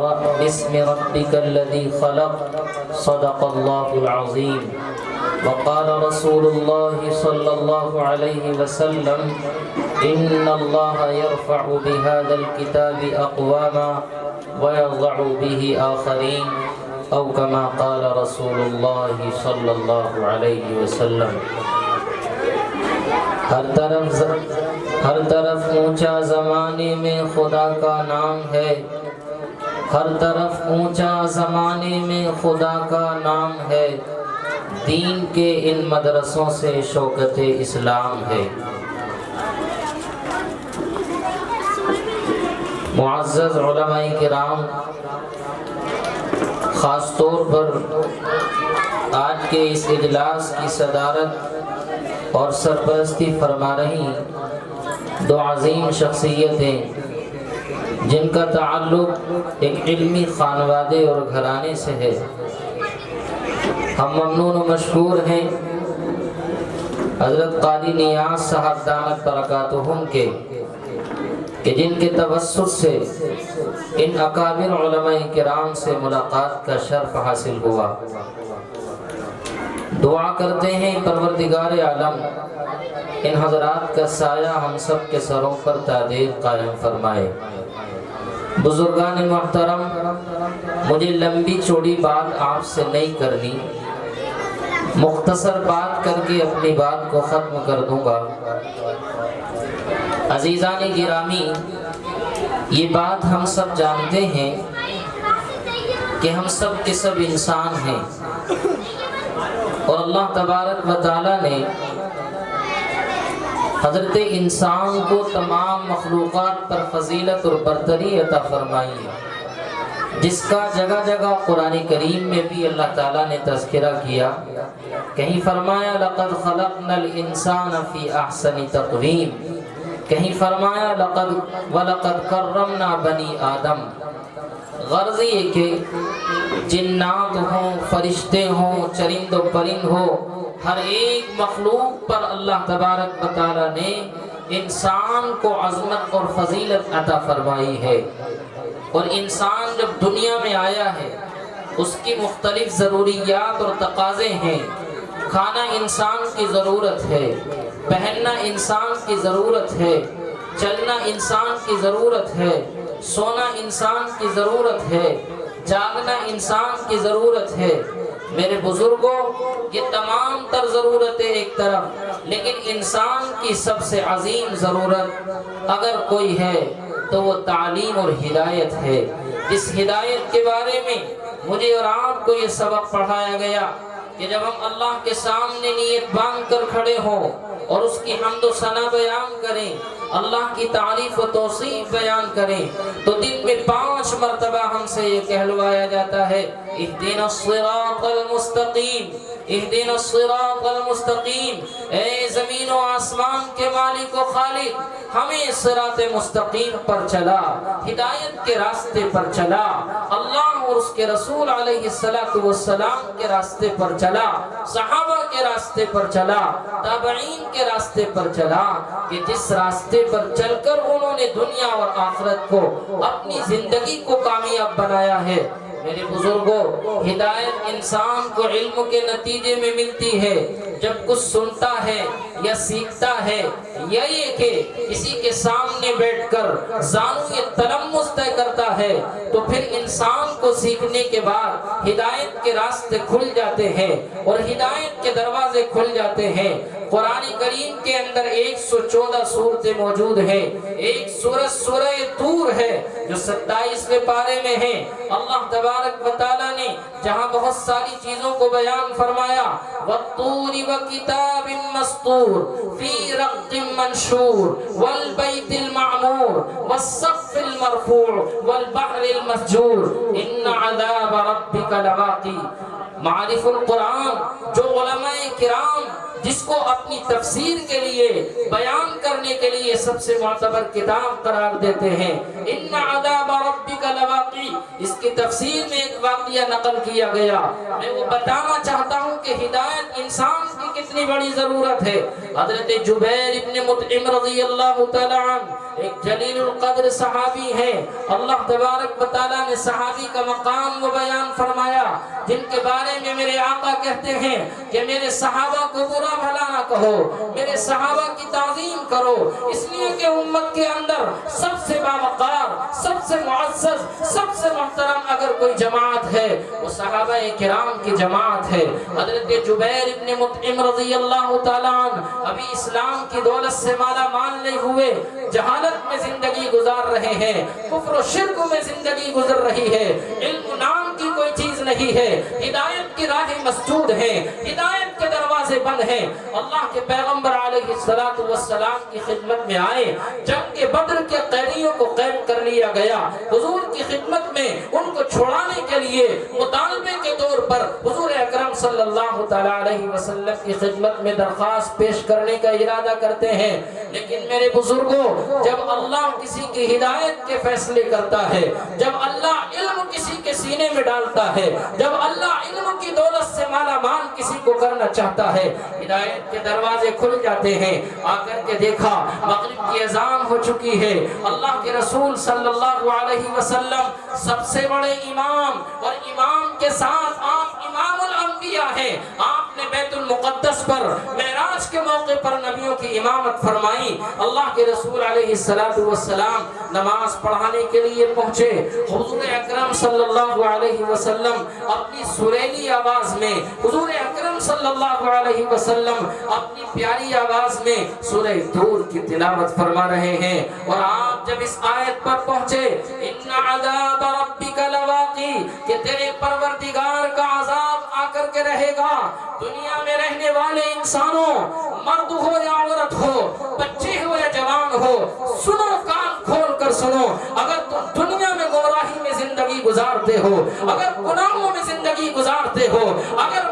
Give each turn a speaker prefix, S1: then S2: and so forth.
S1: اقرأ باسم ربك الذي خلق صدق الله العظيم وقال رسول الله صلى الله عليه وسلم إن الله يرفع بهذا الكتاب أقواما ويضع به آخرين أو كما قال رسول الله صلى الله عليه وسلم۔ ہر طرف اونچا زمانے میں خدا کا نام ہے، ہر طرف اونچا زمانے میں خدا کا نام ہے، دین کے ان مدرسوں سے شوکت اسلام ہے۔ معزز علماء کرام، خاص طور پر آج کے اس اجلاس کی صدارت اور سرپرستی فرما رہی دو عظیم شخصیتیں جن کا تعلق ایک علمی خانوادے اور گھرانے سے ہے، ہم ممنون و مشکور ہیں حضرت قاری نیاز صاحب دامت برکاتہم کے کہ جن کے توسط سے ان اکابر علماء کرام سے ملاقات کا شرف حاصل ہوا۔ دعا کرتے ہیں پروردگار عالم ان حضرات کا سایہ ہم سب کے سروں پر دائم قائم فرمائے۔ بزرگان محترم، مجھے لمبی چوڑی بات آپ سے نہیں کرنی، مختصر بات کر کے اپنی بات کو ختم کر دوں گا۔ عزیزان گرامی، یہ بات ہم سب جانتے ہیں کہ ہم سب کے سب انسان ہیں، اور اللہ تبارک و تعالی نے حضرت انسان کو تمام مخلوقات پر فضیلت اور برتری عطا فرمائی ہے، جس کا جگہ جگہ قرآن کریم میں بھی اللہ تعالیٰ نے تذکرہ کیا۔ کہیں فرمایا لَقَدْ خَلَقْنَا الْإِنسَانَ فِي أَحْسَنِ تَقْوِيمٍ، کہیں فرمایا وَلَقَدْ كَرَّمْنَا بَنِي آدم۔ غرض یہ کہ جنات ہوں، فرشتے ہوں، چرند و پرند ہو، ہر ایک مخلوق پر اللہ تبارک و تعالی نے انسان کو عظمت اور فضیلت عطا فرمائی ہے۔ اور انسان جب دنیا میں آیا ہے، اس کی مختلف ضروریات اور تقاضے ہیں۔ کھانا انسان کی ضرورت ہے، پہننا انسان کی ضرورت ہے، چلنا انسان کی ضرورت ہے، سونا انسان کی ضرورت ہے، جاگنا انسان کی ضرورت ہے۔ میرے بزرگوں، یہ تمام تر ضرورتیں ایک طرف، لیکن انسان کی سب سے عظیم ضرورت اگر کوئی ہے تو وہ تعلیم اور ہدایت ہے۔ اس ہدایت کے بارے میں مجھے اور آپ کو یہ سبق پڑھایا گیا کہ جب ہم اللہ کے سامنے نیت باندھ کر کھڑے ہوں اور اس کی حمد و ثنا بیان کریں، اللہ کی تعریف و توصیف بیان کریں، تو دن میں 5 مرتبہ ہم سے یہ کہلوایا جاتا ہے اہدنا الصراط المستقیم، اہدنا الصراط المستقیم۔ اے زمین و آسمان کے مالک و خالق، ہمیں صراط مستقیم پر چلا، ہدایت کے راستے پر چلا، اللہ اور اس کے رسول علیہ السلام کے راستے پر چلا، صحابہ کے راستے پر چلا، تابعین کے راستے پر چلا، کہ جس راستے پر چل کر انہوں نے دنیا اور آخرت کو، اپنی زندگی کو کامیاب بنایا ہے۔ میرے بزرگوں، ہدایت انسان کو علم کے نتیجے میں ملتی ہے جب کچھ سنتا ہے یا سیکھتا ہے، یا یہ کہ کسی کے سامنے بیٹھ کر زانو یہ تلمس طے کرتا ہے، تو پھر انسان کو سیکھنے کے بعد ہدایت کے راستے کھل جاتے ہیں اور ہدایت کے دروازے کھل جاتے ہیں۔ قرآن کریم کے اندر 114 سورتیں موجود ہیں۔ ایک سورت سورہ طور ہے جو 27ویں پارے میں ہے۔ اللہ تبارک و تعالی نے جہاں بہت ساری چیزوں کو بیان فرمایا، وَالطُّورِ وَكِتَابٍ مَّسْطُورٍ فِي رَقٍّ مَّنشُورٍ وَالْبَيْتِ الْمَعْمُورِ وَالسَّقْفِ الْمَرْفُوعِ وَالْبَحْرِ الْمَسْجُورِ إِنَّ عَذَابَ رَبِّكَ لَوَاقِعٌ۔ معارف القرآن جو علماء کرام جس کو اپنی تفسیر کے لیے، بیان کرنے کے لیے سب سے معتبر کتاب قرار دیتے ہیں، ان عذاب ربک لواقع، اس کی تفسیر میں ایک واقعہ نقل کیا گیا۔ میں وہ بتانا چاہتا ہوں کہ ہدایت انسان کی کتنی بڑی ضرورت ہے۔ حضرت جبیر ابن مطعم رضی اللہ تعالی عنہ ایک جلیل القدر صحابی ہے. اللہ تبارک و تعالیٰ نے صحابی کا مقام و بیان فرمایا جن کے بارے میں میرے آقا کہتے ہیں کہ میرے صحابہ کو برا بھلا نہ کہو, میرے صحابہ کی تعظیم کرو, اس لیے کہ امت کے اندر سب سے باوقار, سب سے معزز, سب سے محترم اگر کوئی جماعت ہے وہ صحابہ کرام کی جماعت ہے. حضرت جبیر ابن مطعم رضی اللہ تعالیٰ عنہ ابھی اسلام کی دولت سے مالا مال نہیں ہوئے, جہالت میں زندگی گزار رہے ہیں, کفر و شرک میں زندگی گزر رہی ہے, علم نام کی کوئی چیز نہیں ہے, ہدایت کی راہیں مسدود ہیں, ہدایت کے دروازے بند ہیں. اللہ کے پیغمبر علیہ السلام کی خدمت میں آئے, جنگ کے بدر کے قیدیوں کو قید کر لیا گیا, حضور کی خدمت میں ان کو چھڑانے کے لیے مطالبے کے طور پر حضور اکرم صلی اللہ تعالیٰ علیہ وسلم کی خدمت میں درخواست پیش کرنے کا ارادہ کرتے ہیں. لیکن میرے بزرگوں, جب اللہ کسی کی ہدایت کے فیصلے کرتا ہے, جب اللہ علم کسی کے سینے میں ڈالتا ہے, جب اللہ علم کی دولت سے مالا مال کسی کو کرنا چاہتا ہے, ہدایت کے دروازے کھل جاتے ہیں. آ کر کے دیکھا مغرب کی اذان ہو چکی ہے, اللہ کے رسول صلی اللہ علیہ وسلم سب سے بڑے امام, اور امام کے ساتھ آپ امام الانبیاء ہیں. آپ نے بیت المقدس پر معراج کے موقع پر نبیوں کی امامت فرمائی. اللہ کے رسول علیہ السلام نماز پڑھانے کے لیے پہنچے. حضور اکرم صلی اللہ علیہ وسلم اپنی سریلی آواز میں, حضور اکرم صلی اللہ علیہ وسلم اپنی پیاری آواز میں سورہ طور کی تلاوت فرما رہے ہیں. اور آپ جب اس آیت پر پہنچے, ان عذاب ربک لواقی, کہ تیرے پروردگار کا عذاب آ کر کے رہے گا. دنیا میں رہنے والے انسانوں, مرد ہو یا عورت ہو, بچے ہو یا جوان ہو, سنو, کان کھول کر سنو. اگر تم دنیا میں گمراہی میں زندگی گزارتے ہو, اگر گناہوں میں زندگی گزارتے ہو, اگر